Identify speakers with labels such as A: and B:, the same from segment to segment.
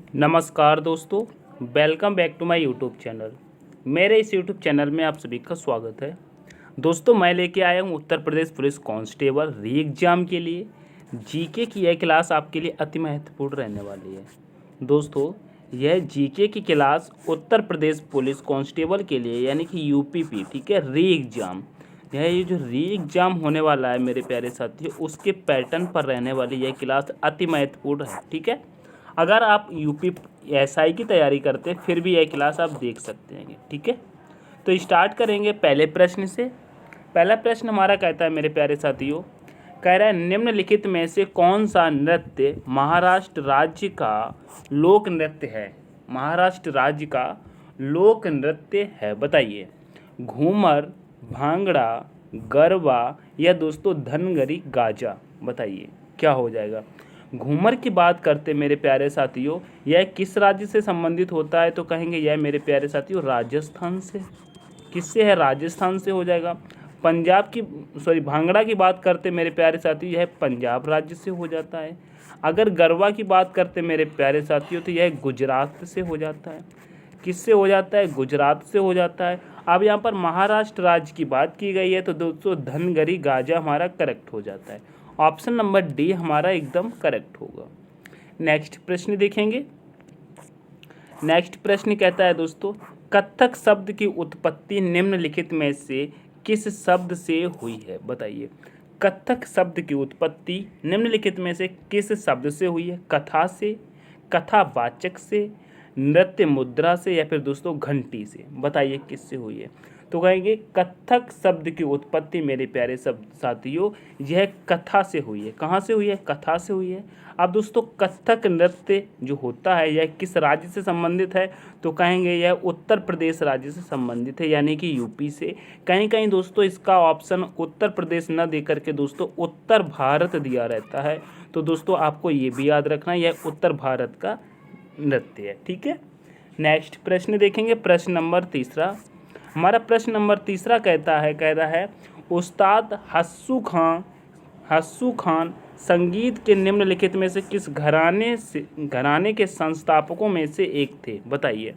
A: नमस्कार दोस्तों, welcome back to my YouTube channel. मेरे इस यूट्यूब चैनल में आप सभी का स्वागत है। दोस्तों, मैं लेके आया हूँ उत्तर प्रदेश पुलिस कांस्टेबल री एग्ज़ाम के लिए जीके की यह क्लास आपके लिए अति महत्वपूर्ण रहने वाली है। दोस्तों, यह जीके की class Uttar Pradesh police constable के लिए यानी कि यूपीपी, ठीक है, री एग्ज़ाम, ये जो री एग्ज़ाम होने वाला है मेरे प्यारे साथियों, उसके पैटर्न पर रहने वाली यह क्लास अति महत्वपूर्ण है। ठीक है, अगर आप यूपी एसआई की तैयारी करते फिर भी यह क्लास आप देख सकते हैं। ठीक है, तो स्टार्ट करेंगे पहले प्रश्न से। पहला प्रश्न हमारा कहता है मेरे प्यारे साथियों, कह रहा है निम्नलिखित में से कौन सा नृत्य महाराष्ट्र राज्य का लोक नृत्य है। महाराष्ट्र राज्य का लोक नृत्य है, बताइए। घूमर, भांगड़ा, गरबा या दोस्तों धनगरी गाजा, बताइए क्या हो जाएगा। घूमर की बात करते मेरे प्यारे साथियों, यह किस राज्य से संबंधित होता है, तो कहेंगे यह मेरे प्यारे साथियों राजस्थान से। किससे है? राजस्थान से हो जाएगा। पंजाब की भांगड़ा की बात करते मेरे प्यारे साथियों, यह पंजाब राज्य से हो जाता है। अगर गरबा की बात करते मेरे प्यारे साथियों, तो यह गुजरात से हो जाता है। किससे हो जाता है? गुजरात से हो जाता है। अब यहाँ पर महाराष्ट्र राज्य की बात की गई है, तो दोस्तों धनगरी गाजा हमारा करेक्ट हो जाता है। ऑप्शन नंबर डी हमारा एकदम करेक्ट होगा। नेक्स्ट प्रश्न देखेंगे। नेक्स्ट प्रश्न कहता है दोस्तों, कथक शब्द की उत्पत्ति निम्नलिखित में से किस शब्द से हुई है, बताइए। कथक शब्द की उत्पत्ति निम्नलिखित में से किस शब्द से हुई है? कथा से, कथावाचक से, नृत्य मुद्रा से या फिर दोस्तों घंटी से, बताइए किससे हुई है। तो कहेंगे कथक शब्द की उत्पत्ति मेरे प्यारे सब साथियों यह कथा से हुई है। कहाँ से हुई है? कथा से हुई है। अब दोस्तों कथक नृत्य जो होता है यह किस राज्य से संबंधित है, तो कहेंगे यह उत्तर प्रदेश राज्य से संबंधित है, यानी कि यूपी से। कहीं कहीं दोस्तों इसका ऑप्शन उत्तर प्रदेश न दे करके दोस्तों उत्तर भारत दिया रहता है, तो दोस्तों आपको ये भी याद रखना यह उत्तर भारत का नृत्य है। ठीक है, नेक्स्ट प्रश्न देखेंगे। प्रश्न नंबर तीसरा, हमारा प्रश्न नंबर तीसरा कह रहा है उस्ताद हस्सू खान संगीत के निम्नलिखित में से किस घराने के संस्थापकों में से एक थे, बताइए।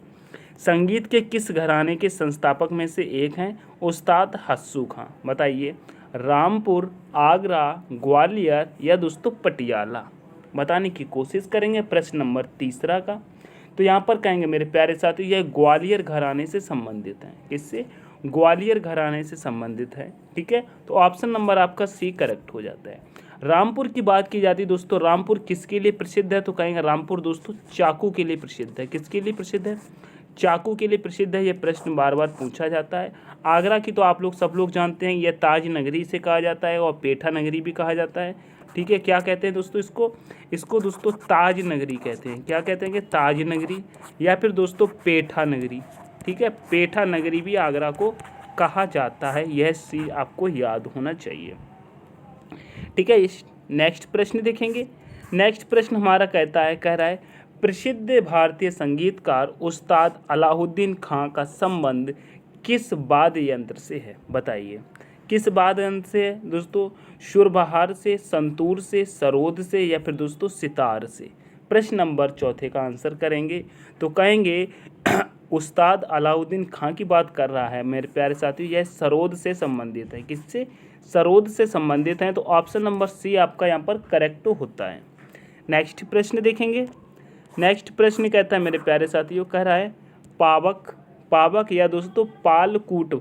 A: संगीत के किस घराने के संस्थापक में से एक हैं उस्ताद हस्सू खां, बताइए। रामपुर, आगरा, ग्वालियर या दोस्तों पटियाला, बताने की कोशिश करेंगे प्रश्न नंबर तीसरा का। तो यहाँ पर कहेंगे मेरे प्यारे साथियों यह ग्वालियर घराने से संबंधित है। किससे? ग्वालियर घराने से संबंधित है। ठीक है, तो ऑप्शन नंबर आपका सी करेक्ट हो जाता है। रामपुर की बात की जाती है दोस्तों, रामपुर किसके लिए प्रसिद्ध है, तो कहेंगे रामपुर दोस्तों चाकू के लिए प्रसिद्ध है। किसके लिए प्रसिद्ध है? चाकू के लिए प्रसिद्ध है। ये प्रश्न बार बार पूछा जाता है। आगरा की तो आप लोग सब लोग जानते हैं, यह ताज नगरी से कहा जाता है और पेठा नगरी भी कहा जाता है। ठीक है, क्या कहते हैं दोस्तों इसको दोस्तों ताज नगरी कहते हैं। क्या कहते हैं कि ताज नगरी या फिर दोस्तों पेठा नगरी। ठीक है, पेठा नगरी भी आगरा को कहा जाता है, यह सी आपको याद होना चाहिए। ठीक है, इस नेक्स्ट प्रश्न देखेंगे। नेक्स्ट प्रश्न हमारा कह रहा है प्रसिद्ध भारतीय संगीतकार उस्ताद अलाउद्दीन खां का संबंध किस वाद्य यंत्र से है, बताइए। किस वाद्य यंत्र से है दोस्तों? सुरबहार से, संतूर से, सरोद से या फिर दोस्तों सितार से। प्रश्न नंबर चौथे का आंसर करेंगे तो कहेंगे उस्ताद अलाउद्दीन खां की बात कर रहा है मेरे प्यारे साथियों, यह सरोद से संबंधित है। किससे? सरोद से संबंधित है, तो ऑप्शन नंबर सी आपका यहाँ पर करेक्ट होता है। नेक्स्ट प्रश्न देखेंगे। नेक्स्ट प्रश्न कहता है मेरे प्यारे साथियों, कह रहा है पावक या दोस्तों पालकूट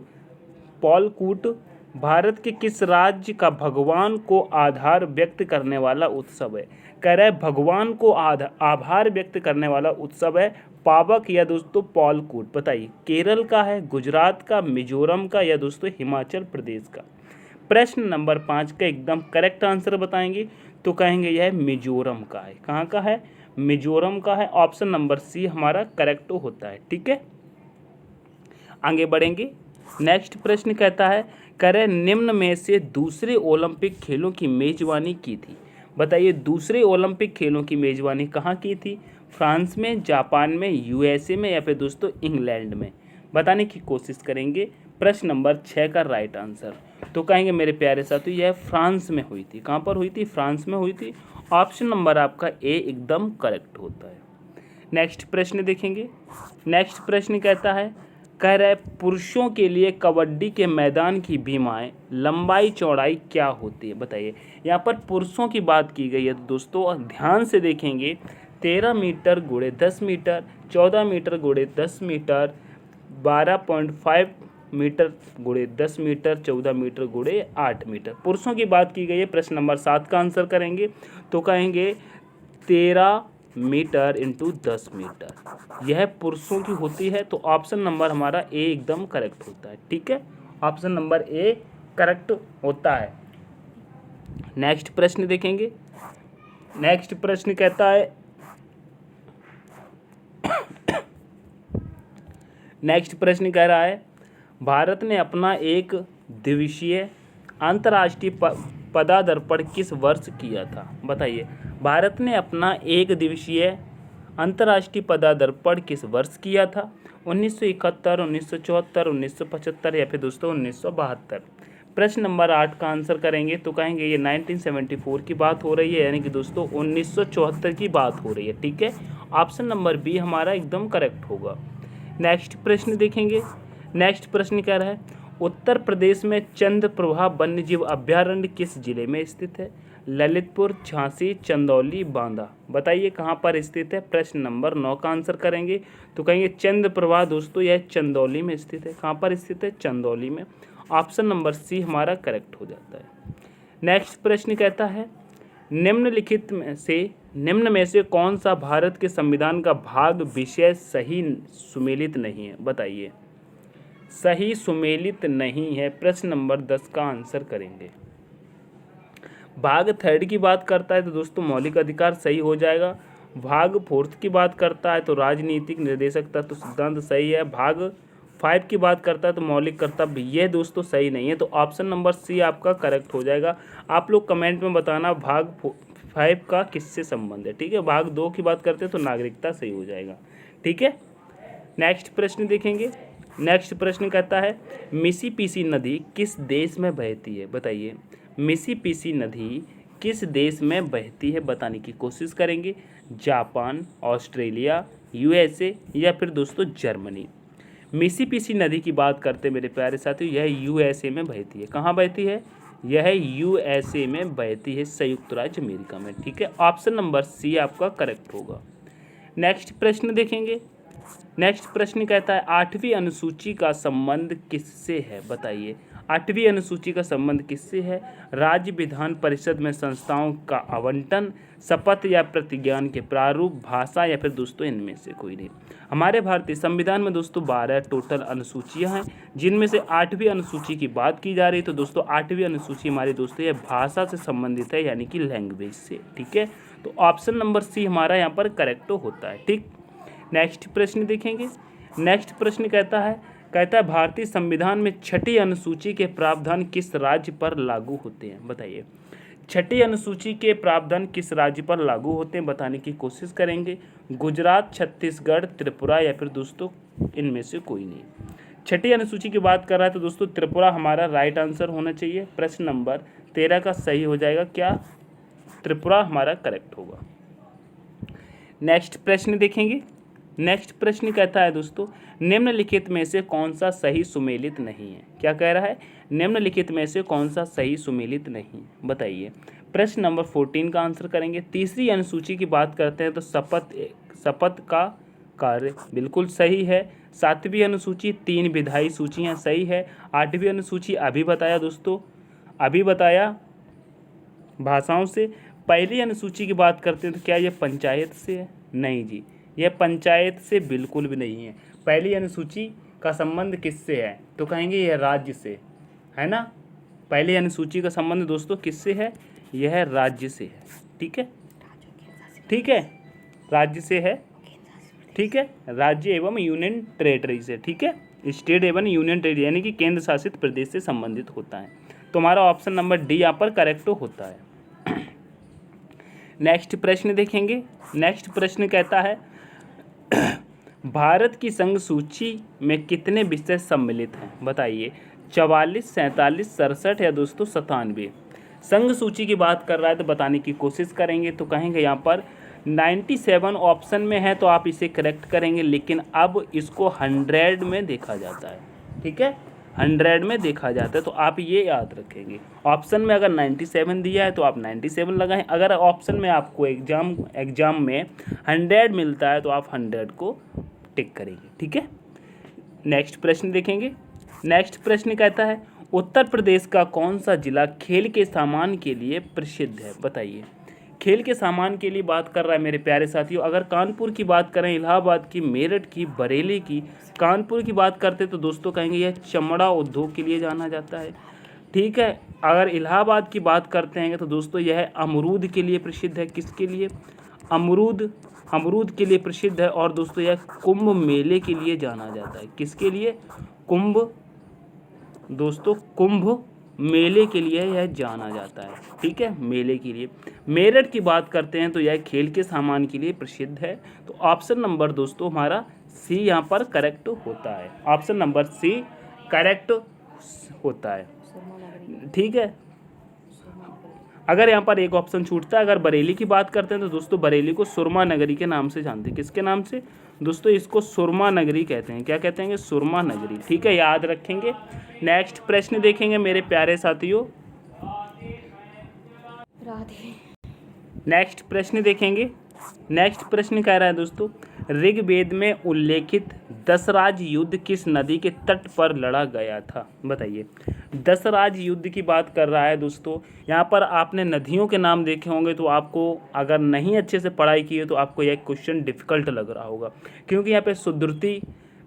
A: भारत के किस राज्य का भगवान को आधार व्यक्त करने वाला उत्सव है। कह रहा है भगवान को आभार व्यक्त करने वाला उत्सव है पावक या दोस्तों पालकूट, बताइए। केरल का है, गुजरात का, मिजोरम का या दोस्तों हिमाचल प्रदेश का। प्रश्न नंबर 5 का एकदम करेक्ट आंसर बताएंगे तो कहेंगे यह मिजोरम का है। कहाँ का है? मिजोरम का है। ऑप्शन नंबर सी हमारा करेक्ट होता है। ठीक है, आगे बढ़ेंगे। नेक्स्ट प्रश्न कहता है, करें निम्न में से दूसरे ओलंपिक खेलों की मेजबानी की थी, बताइए। दूसरे ओलंपिक खेलों की मेजबानी कहाँ की थी? फ्रांस में, जापान में, यूएसए में या फिर दोस्तों इंग्लैंड में, बताने की कोशिश करेंगे। प्रश्न नंबर 6 का राइट आंसर तो कहेंगे मेरे प्यारे साथियों यह फ्रांस में हुई थी। कहाँ पर हुई थी? फ्रांस में हुई थी। ऑप्शन नंबर आपका ए एकदम करेक्ट होता है। नेक्स्ट प्रश्न देखेंगे। नेक्स्ट प्रश्न कहता है, कह रहा है पुरुषों के लिए कबड्डी के मैदान की भीमाएँ लंबाई चौड़ाई क्या होती है, बताइए। यहाँ पर पुरुषों की बात की गई है तो दोस्तों ध्यान से देखेंगे, 13 मीटर गुणे 10 मीटर, 14 मीटर गुणे 10 मीटर, 12.5 मीटर गुणे 10 मीटर, 14 मीटर गुणे 8 मीटर। पुरुषों की बात की गई है। प्रश्न नंबर 7 का आंसर करेंगे तो कहेंगे 13 मीटर इंटू 10 मीटर, यह पुरुषों की होती है। तो ऑप्शन नंबर हमारा ए एकदम करेक्ट होता है। ठीक है, ऑप्शन नंबर ए करेक्ट होता है। नेक्स्ट प्रश्न देखेंगे। नेक्स्ट प्रश्न कहता है नेक्स्ट प्रश्न कह रहा है, भारत ने अपना एक दिवसीय अंतर्राष्ट्रीय पदार्पण किस वर्ष किया था, बताइए। भारत ने अपना एक दिवसीय अंतर्राष्ट्रीय पदार्पण किस वर्ष किया था? 1971, 1974, 1975 या फिर दोस्तों 1972। प्रश्न नंबर 8 का आंसर करेंगे तो कहेंगे ये 1974 की बात हो रही है, यानी कि दोस्तों 1974 की बात हो रही है। ठीक है, ऑप्शन नंबर बी हमारा एकदम करेक्ट होगा। नेक्स्ट प्रश्न देखेंगे। नेक्स्ट प्रश्न कह रहा है, उत्तर प्रदेश में चंद्रप्रभा वन्यजीव अभ्यारण्य किस जिले में स्थित है? ललितपुर, झांसी, चंदौली, बांदा, बताइए कहाँ पर स्थित है। प्रश्न नंबर 9 का आंसर करेंगे तो कहेंगे चंद्रप्रभा दोस्तों यह चंदौली में स्थित है। कहाँ पर स्थित है? चंदौली में। ऑप्शन नंबर सी हमारा करेक्ट हो जाता है। नेक्स्ट प्रश्न कहता है, निम्न में से कौन सा भारत के संविधान का भाग विषय सही सुमेलित नहीं है, बताइए। सही सुमेलित नहीं है, प्रश्न नंबर 10 का आंसर करेंगे। भाग 3 की बात करता है तो दोस्तों मौलिक अधिकार सही हो जाएगा। भाग 4 की बात करता है तो राजनीतिक निर्देशक तत्व सिद्धांत सही है। भाग 5 की बात करता है तो मौलिक कर्तव्य, यह दोस्तों सही नहीं है। तो ऑप्शन नंबर सी आपका करेक्ट हो जाएगा। आप लोग कमेंट में बताना भाग 5 का किससे संबंध है। ठीक है, भाग 2 की बात करते हैं तो नागरिकता सही हो जाएगा। ठीक है, नेक्स्ट प्रश्न देखेंगे। नेक्स्ट प्रश्न कहता है, मिसिसिपी नदी किस देश में बहती है, बताइए। मिसिसिपी नदी किस देश में बहती है बताने की कोशिश करेंगे। जापान, ऑस्ट्रेलिया, यूएसए या फिर दोस्तों जर्मनी। मिसिसिपी नदी की बात करते हैं मेरे प्यारे साथियों, यह यूएसए में बहती है। कहाँ बहती है? यह यूएसए में बहती है, संयुक्त राज्य अमेरिका में। ठीक है, ऑप्शन नंबर सी आपका करेक्ट होगा। नेक्स्ट प्रश्न देखेंगे। नेक्स्ट प्रश्न कहता है, 8वीं अनुसूची का संबंध किससे है, बताइए। 8वीं अनुसूची का संबंध किससे है? राज्य विधान परिषद में संस्थाओं का आवंटन, शपथ या प्रतिज्ञान के प्रारूप, भाषा या फिर दोस्तों इनमें से कोई नहीं। हमारे भारतीय संविधान में दोस्तों 12 टोटल अनुसूचियां हैं, जिनमें से 8वीं अनुसूची की बात की जा रही है। तो दोस्तों 8वीं अनुसूची हमारी दोस्तों ये भाषा से संबंधित है, यानी कि लैंग्वेज से। ठीक है, तो ऑप्शन नंबर सी हमारा यहाँ पर करेक्ट होता है। ठीक, नेक्स्ट प्रश्न देखेंगे। नेक्स्ट प्रश्न कहता है भारतीय संविधान में 6ठी अनुसूची के प्रावधान किस राज्य पर लागू होते हैं, बताइए। 6ठी अनुसूची के प्रावधान किस राज्य पर लागू होते हैं बताने की कोशिश करेंगे। गुजरात, छत्तीसगढ़, त्रिपुरा या फिर दोस्तों इनमें से कोई नहीं। 6ठी अनुसूची की बात कर रहा है तो दोस्तों त्रिपुरा हमारा राइट आंसर होना चाहिए। प्रश्न नंबर 13 का सही हो जाएगा, क्या त्रिपुरा हमारा करेक्ट होगा। नेक्स्ट प्रश्न देखेंगे। नेक्स्ट प्रश्न कहता है दोस्तों, निम्नलिखित में से कौन सा सही सुमेलित नहीं है। क्या कह रहा है? निम्नलिखित में से कौन सा सही सुमेलित नहीं, बताइए। प्रश्न नंबर 14 का आंसर करेंगे। तीसरी अनुसूची की बात करते हैं तो शपथ का कार्य बिल्कुल सही है। 7वीं अनुसूची 3 विधायी सूचियाँ सही है। 8वीं अनुसूची अभी बताया दोस्तों, अभी बताया भाषाओं से। पहली अनुसूची की बात करते हैं तो क्या ये पंचायत से है? नहीं जी, यह पंचायत से बिल्कुल भी नहीं है। पहली अनुसूची का संबंध किससे है तो कहेंगे यह राज्य से है ना। पहली अनुसूची का संबंध दोस्तों किससे है? यह राज्य से है। ठीक है, ठीक है, राज्य से है। ठीक है, राज्य एवं यूनियन टेरेटरी से। ठीक है, स्टेट एवं यूनियन टेरेटरी यानी कि केंद्र शासित प्रदेश से संबंधित होता है। तो हमारा ऑप्शन नंबर डी यहाँ पर करेक्ट होता है। नेक्स्ट प्रश्न देखेंगे। नेक्स्ट प्रश्न कहता है, भारत की संघ सूची में कितने विषय सम्मिलित हैं, बताइए। 44, 47, 67 या दोस्तों 97। संघ सूची की बात कर रहा है तो बताने की कोशिश करेंगे तो कहेंगे यहाँ पर 97 ऑप्शन में है तो आप इसे करेक्ट करेंगे, लेकिन अब इसको 100 में देखा जाता है। ठीक है, 100 में देखा जाता है, तो आप ये याद रखेंगे। ऑप्शन में अगर 97 दिया है तो आप 97 लगाएं। अगर ऑप्शन में आपको एग्जाम में 100 मिलता है तो आप 100 को टिक करेंगे। ठीक है, नेक्स्ट प्रश्न देखेंगे। नेक्स्ट प्रश्न कहता है उत्तर प्रदेश का कौन सा जिला खेल के सामान के लिए प्रसिद्ध है? बताइए। खेल के सामान के लिए बात कर रहा है मेरे प्यारे साथियों। अगर कानपुर की बात करें, इलाहाबाद की, मेरठ की, बरेली की, कानपुर की बात करते तो दोस्तों कहेंगे यह चमड़ा उद्योग के लिए जाना जाता है। ठीक है, अगर इलाहाबाद की बात करते हैं तो दोस्तों यह अमरूद के लिए प्रसिद्ध है। किसके लिए? अमरूद के लिए प्रसिद्ध है। और दोस्तों यह कुंभ मेले के लिए जाना जाता है। किसके लिए? कुंभ मेले के लिए यह जाना जाता है। ठीक है, मेले के लिए। मेरठ की बात करते हैं तो यह खेल के सामान के लिए प्रसिद्ध है। तो ऑप्शन नंबर दोस्तों हमारा सी यहाँ पर करेक्ट होता है। ऑप्शन नंबर सी करेक्ट होता है। ठीक है, अगर यहाँ पर एक ऑप्शन छूटता है, अगर बरेली की बात करते हैं तो दोस्तों बरेली को सुरमा नगरी के नाम से जानते हैं। किसके नाम से? दोस्तों इसको सुरमा नगरी कहते हैं। क्या कहते हैं? सुरमा नगरी। ठीक है, याद रखेंगे। नेक्स्ट प्रश्न देखेंगे मेरे प्यारे साथियों। नेक्स्ट प्रश्न देखेंगे। नेक्स्ट प्रश्न कह रहा है दोस्तों ऋग्वेद में उल्लेखित दशराज युद्ध किस नदी के तट पर लड़ा गया था? बताइए। दशराज युद्ध की बात कर रहा है दोस्तों। यहाँ पर आपने नदियों के नाम देखे होंगे तो आपको अगर नहीं अच्छे से पढ़ाई की है तो आपको यह क्वेश्चन डिफिकल्ट लग रहा होगा, क्योंकि यहाँ पे सुद्रुति,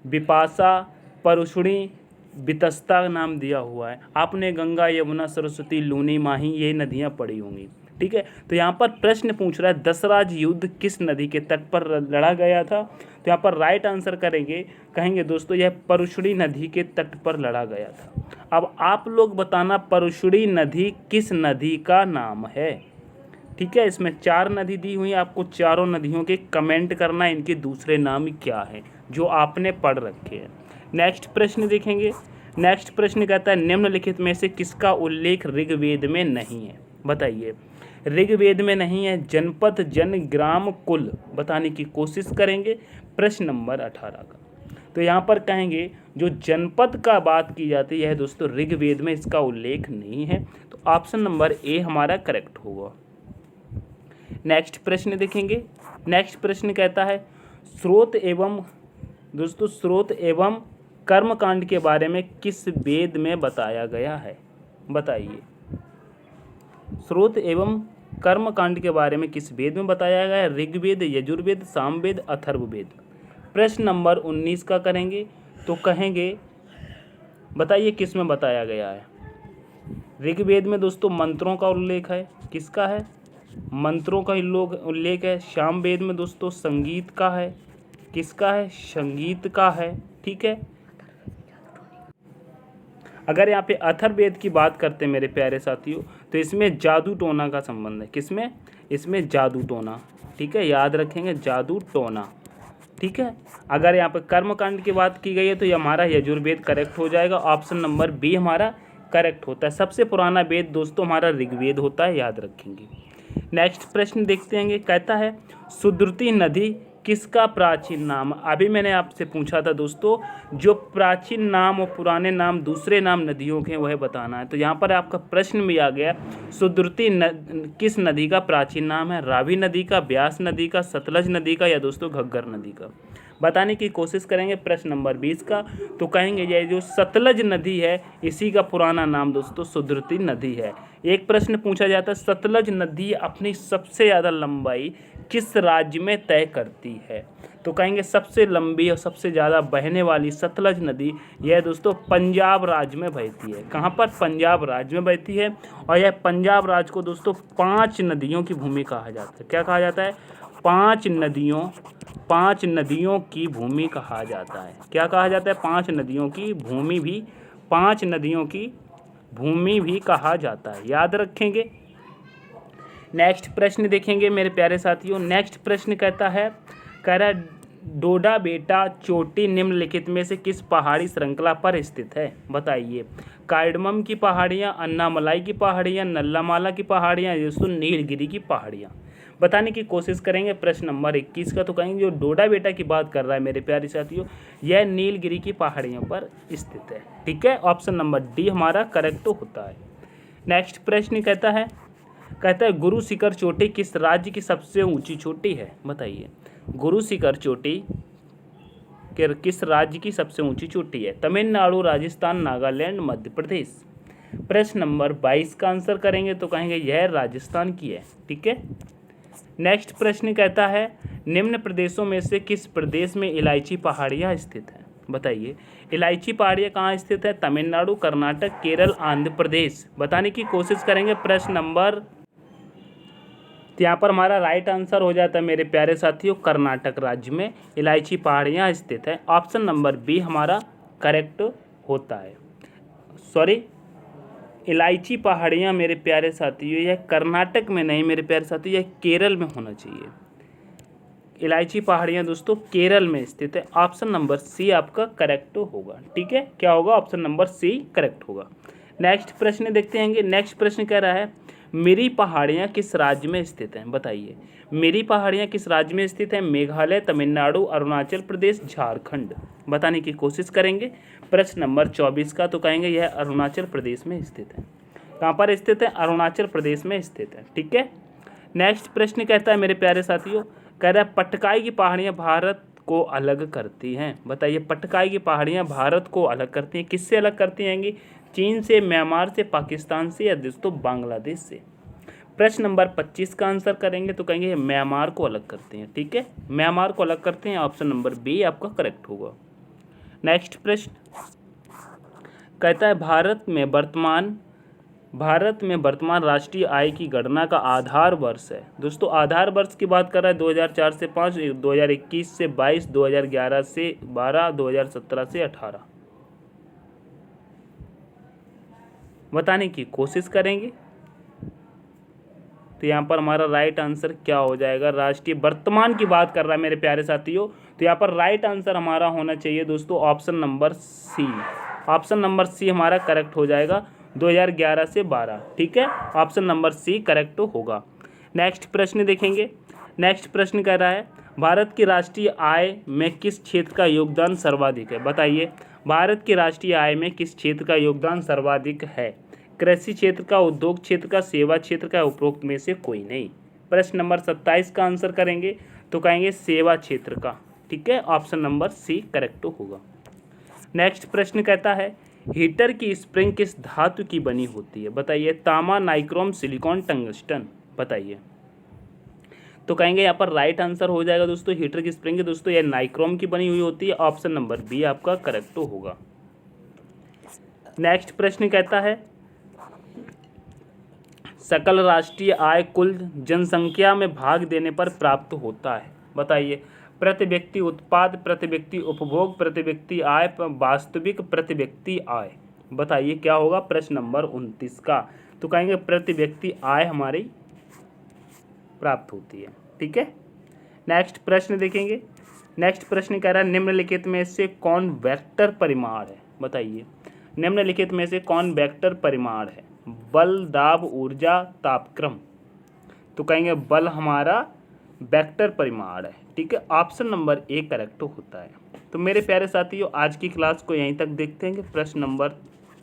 A: बिपाशा, परुषणी, बितस्ता नाम दिया हुआ है। आपने गंगा, यमुना, सरस्वती, लूनी, माही ये नदियाँ पढ़ी होंगी। ठीक है, तो यहाँ पर प्रश्न पूछ रहा है दशराज युद्ध किस नदी के तट पर लड़ा गया था? तो यहाँ पर राइट आंसर कहेंगे दोस्तों यह परुषणी नदी के तट पर लड़ा गया था। अब आप लोग बताना परुषणी नदी किस नदी का नाम है? ठीक है, इसमें 4 नदी दी हुई, आपको चारों नदियों के कमेंट करना इनके दूसरे नाम क्या है जो आपने पढ़ रखे हैं। नेक्स्ट प्रश्न देखेंगे। नेक्स्ट प्रश्न कहता है निम्नलिखित में से किसका उल्लेख ऋग्वेद में नहीं है? बताइए। ऋग्वेद में नहीं है। जनपद, जन, ग्राम, कुल बताने की कोशिश करेंगे प्रश्न नंबर 18 का। तो यहाँ पर कहेंगे जो जनपद का बात की जाती है दोस्तों ऋग्वेद में इसका उल्लेख नहीं है, तो ऑप्शन नंबर ए हमारा करेक्ट होगा। नेक्स्ट प्रश्न देखेंगे। नेक्स्ट प्रश्न कहता है स्रोत एवं कर्मकांड के बारे में किस वेद में बताया गया है? बताइए। स्रोत एवं कर्मकांड के बारे में किस वेद में बताया गया है? ऋग्वेद, यजुर्वेद, सामवेद, अथर्ववेद। प्रश्न नंबर 19 का करेंगे तो कहेंगे बताइए किस में बताया गया है? ऋग्वेद में दोस्तों मंत्रों का उल्लेख है। किसका है? मंत्रों का उल्लेख है। सामवेद में दोस्तों संगीत का है। किसका है? संगीत का है। ठीक है, अगर यहाँ पे अथर्ववेद की बात करते हैं मेरे प्यारे साथियों तो इसमें जादू टोना का संबंध है। किसमें? इसमें जादू टोना। ठीक है, याद रखेंगे जादू टोना। ठीक है, अगर यहाँ पे कर्मकांड की बात की गई है तो ये हमारा यजुर्वेद करेक्ट हो जाएगा। ऑप्शन नंबर बी हमारा करेक्ट होता है। सबसे पुराना वेद दोस्तों हमारा ऋग्वेद होता है, याद रखेंगे। नेक्स्ट प्रश्न देखते हैं। कहता है सुद्रुति नदी किसका प्राचीन नाम? अभी मैंने आपसे पूछा था दोस्तों जो प्राचीन नाम और पुराने नाम दूसरे नाम नदियों के वह बताना है। तो यहाँ पर आपका प्रश्न भी आ गया सुद्रुति किस नदी का प्राचीन नाम है? रावी नदी का, ब्यास नदी का, सतलज नदी का या दोस्तों घग्गर नदी का? बताने की कोशिश करेंगे प्रश्न नंबर 20 का। तो कहेंगे ये जो सतलज नदी है इसी का पुराना नाम दोस्तों सुद्रुति नदी है। एक प्रश्न पूछा जाता है सतलज नदी अपनी सबसे ज़्यादा लंबाई किस राज्य में तय करती है? तो कहेंगे सबसे लंबी और सबसे ज़्यादा बहने वाली सतलज नदी यह दोस्तों पंजाब राज्य में बहती है। कहाँ पर? पंजाब राज्य में बहती है। और यह पंजाब राज्य को दोस्तों 5 नदियों की भूमि कहा जाता है। क्या कहा जाता है? 5 नदियों की भूमि कहा जाता है। क्या कहा जाता है? 5 नदियों की भूमि भी 5 नदियों की भूमि भी कहा जाता है, याद रखेंगे। नेक्स्ट प्रश्न देखेंगे मेरे प्यारे साथियों। नेक्स्ट प्रश्न कहता है डोडा बेटा चोटी निम्नलिखित में से किस पहाड़ी श्रृंखला पर स्थित है? बताइए। कार्डमम की पहाड़ियाँ, अन्नामलाई की पहाड़ियाँ, नल्लामाला की पहाड़ियाँ, दोस्तों नीलगिरी की पहाड़ियाँ। बताने की कोशिश करेंगे। प्रश्न नंबर 21 का तो कहेंगे जो डोडा बेटा की बात कर रहा है मेरे प्यारे साथियों, यह नीलगिरी की पहाड़ियों पर स्थित है। ठीक है, ऑप्शन नंबर डी हमारा करेक्ट होता है। नेक्स्ट प्रश्न कहता है गुरु शिखर चोटी किस राज्य की सबसे ऊंची चोटी है? बताइए, गुरु शिखर चोटी किस राज्य की सबसे ऊंची चोटी है? तमिलनाडु, राजस्थान, नागालैंड, मध्य प्रदेश। प्रश्न नंबर 22 का आंसर करेंगे तो कहेंगे यह राजस्थान की है। ठीक है, नेक्स्ट प्रश्न कहता है निम्न प्रदेशों में से किस प्रदेश में इलायची पहाड़ियाँ स्थित हैं? बताइए, इलायची पहाड़ियाँ कहाँ स्थित है? तमिलनाडु, कर्नाटक, केरल, आंध्र प्रदेश। बताने की कोशिश करेंगे। प्रश्न नंबर, तो यहाँ पर हमारा राइट आंसर हो जाता है मेरे प्यारे साथियों, कर्नाटक राज्य में इलायची पहाड़ियाँ स्थित है। ऑप्शन नंबर बी हमारा करेक्ट होता है। सॉरी, इलायची पहाड़ियाँ मेरे प्यारे साथियों यह कर्नाटक में नहीं मेरे प्यारे साथियों, यह केरल में होना चाहिए। इलायची पहाड़ियाँ दोस्तों केरल में स्थित है। ऑप्शन नंबर सी आपका करेक्ट होगा। ठीक है, क्या होगा? ऑप्शन नंबर सी करेक्ट होगा। नेक्स्ट प्रश्न देखते हैं। नेक्स्ट प्रश्न कह रहा है मिरी पहाड़ियाँ किस राज्य में स्थित हैं? बताइए, मिरी पहाड़ियाँ किस राज्य में स्थित हैं? मेघालय, तमिलनाडु, अरुणाचल प्रदेश, झारखंड। बताने की कोशिश करेंगे। प्रश्न नंबर 24 का तो कहेंगे यह अरुणाचल प्रदेश में स्थित है। कहाँ पर स्थित है? अरुणाचल प्रदेश में स्थित है। ठीक है, नेक्स्ट प्रश्न कहता है मेरे प्यारे साथियों, कह रहा है पटकाई की पहाड़ियाँ भारत को अलग करती हैं। बताइए, पटकाई की पहाड़ियाँ भारत को अलग करती हैं, किससे अलग करती हैंगी? चीन से, म्यांमार से, पाकिस्तान से या दोस्तों बांग्लादेश से। प्रश्न नंबर 25 का आंसर करेंगे तो कहेंगे म्यांमार को अलग करते हैं। ठीक है, म्यांमार को अलग करते हैं। ऑप्शन नंबर बी आपका करेक्ट होगा। नेक्स्ट प्रश्न कहता है भारत में वर्तमान राष्ट्रीय आय की गणना का आधार वर्ष है। दोस्तों आधार वर्ष की बात कर रहा है 2004 से 5, 2021 से 22, 2011 से 12, 2017 से 18। बताने की कोशिश करेंगे। तो यहाँ पर हमारा राइट आंसर क्या हो जाएगा? राष्ट्रीय वर्तमान की बात कर रहा है मेरे प्यारे साथियों, तो यहाँ पर राइट आंसर हमारा होना चाहिए दोस्तों option number C. Option number C हमारा करेक्ट हो जाएगा, 2011 से 12। ठीक है, ऑप्शन नंबर सी करेक्ट होगा। नेक्स्ट प्रश्न देखेंगे। नेक्स्ट प्रश्न कह रहा है भारत की राष्ट्रीय आय में किस क्षेत्र का योगदान सर्वाधिक है? बताइए, भारत की राष्ट्रीय आय में किस क्षेत्र का योगदान सर्वाधिक है? कृषि क्षेत्र का, उद्योग क्षेत्र का, सेवा क्षेत्र का, उपरोक्त में से कोई नहीं। प्रश्न नंबर 27 का आंसर करेंगे तो कहेंगे सेवा क्षेत्र का। ठीक है, ऑप्शन नंबर सी करेक्ट होगा। नेक्स्ट प्रश्न कहता है हीटर की स्प्रिंग किस धातु की बनी होती है? बताइए, तांबा, नाइक्रोम, सिलिकॉन, टंगस्टन। बताइए, तो कहेंगे यहाँ पर राइट आंसर हो जाएगा दोस्तों हीटर की स्प्रिंग दोस्तों यह नाइक्रोम की बनी हुई होती है। ऑप्शन नंबर बी आपका करेक्ट होगा। नेक्स्ट प्रश्न कहता है सकल राष्ट्रीय आय कुल जनसंख्या में भाग देने पर प्राप्त होता है। बताइए, प्रति व्यक्ति उत्पाद, प्रति व्यक्ति उपभोग, प्रति व्यक्ति आय, वास्तविक प्रति व्यक्ति आय। बताइए क्या होगा? प्रश्न नंबर 29 का तो कहेंगे प्रति व्यक्ति आय हमारी प्राप्त होती है। ठीक है, नेक्स्ट प्रश्न देखेंगे। नेक्स्ट प्रश्न कह रहा है निम्नलिखित में से कौन वेक्टर परिमाण है? बताइए, निम्नलिखित में से कौन वेक्टर परिमाण है? बल, दाब, ऊर्जा, तापक्रम। तो कहेंगे बल हमारा वेक्टर परिमाण है। ठीक है, ऑप्शन नंबर ए करेक्ट होता है। तो मेरे प्यारे साथियों आज की क्लास को यहीं तक देखते हैं, प्रश्न नंबर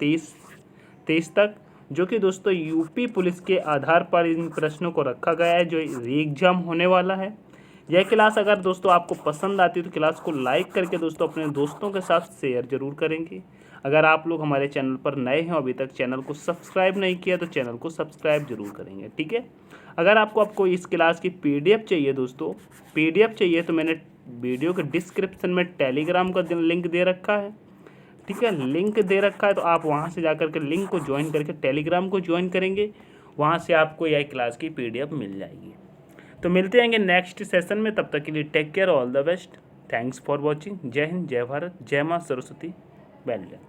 A: 23 तक, जो कि दोस्तों यूपी पुलिस के आधार पर इन प्रश्नों को रखा गया है जो री एग्जाम होने वाला है। यह क्लास अगर दोस्तों आपको पसंद आती है तो क्लास को लाइक करके दोस्तों अपने दोस्तों के साथ शेयर जरूर करेंगे। अगर आप लोग हमारे चैनल पर नए हैं, अभी तक चैनल को सब्सक्राइब नहीं किया तो चैनल को सब्सक्राइब जरूर करेंगे। ठीक है, अगर आपको इस क्लास की पीडीएफ चाहिए दोस्तों, पीडीएफ चाहिए तो मैंने वीडियो के डिस्क्रिप्शन में टेलीग्राम का लिंक दे रखा है। ठीक है, लिंक दे रखा है तो आप वहां से जाकर के लिंक को ज्वाइन करके टेलीग्राम को ज्वाइन करेंगे, वहां से आपको यह क्लास की पीडीएफ मिल जाएगी। तो मिलते हैं नेक्स्ट सेशन में, तब तक के लिए take care, all the best, thanks for watching. जय हिंद, जय भारत, जय माँ सरस्वती, वेल डन।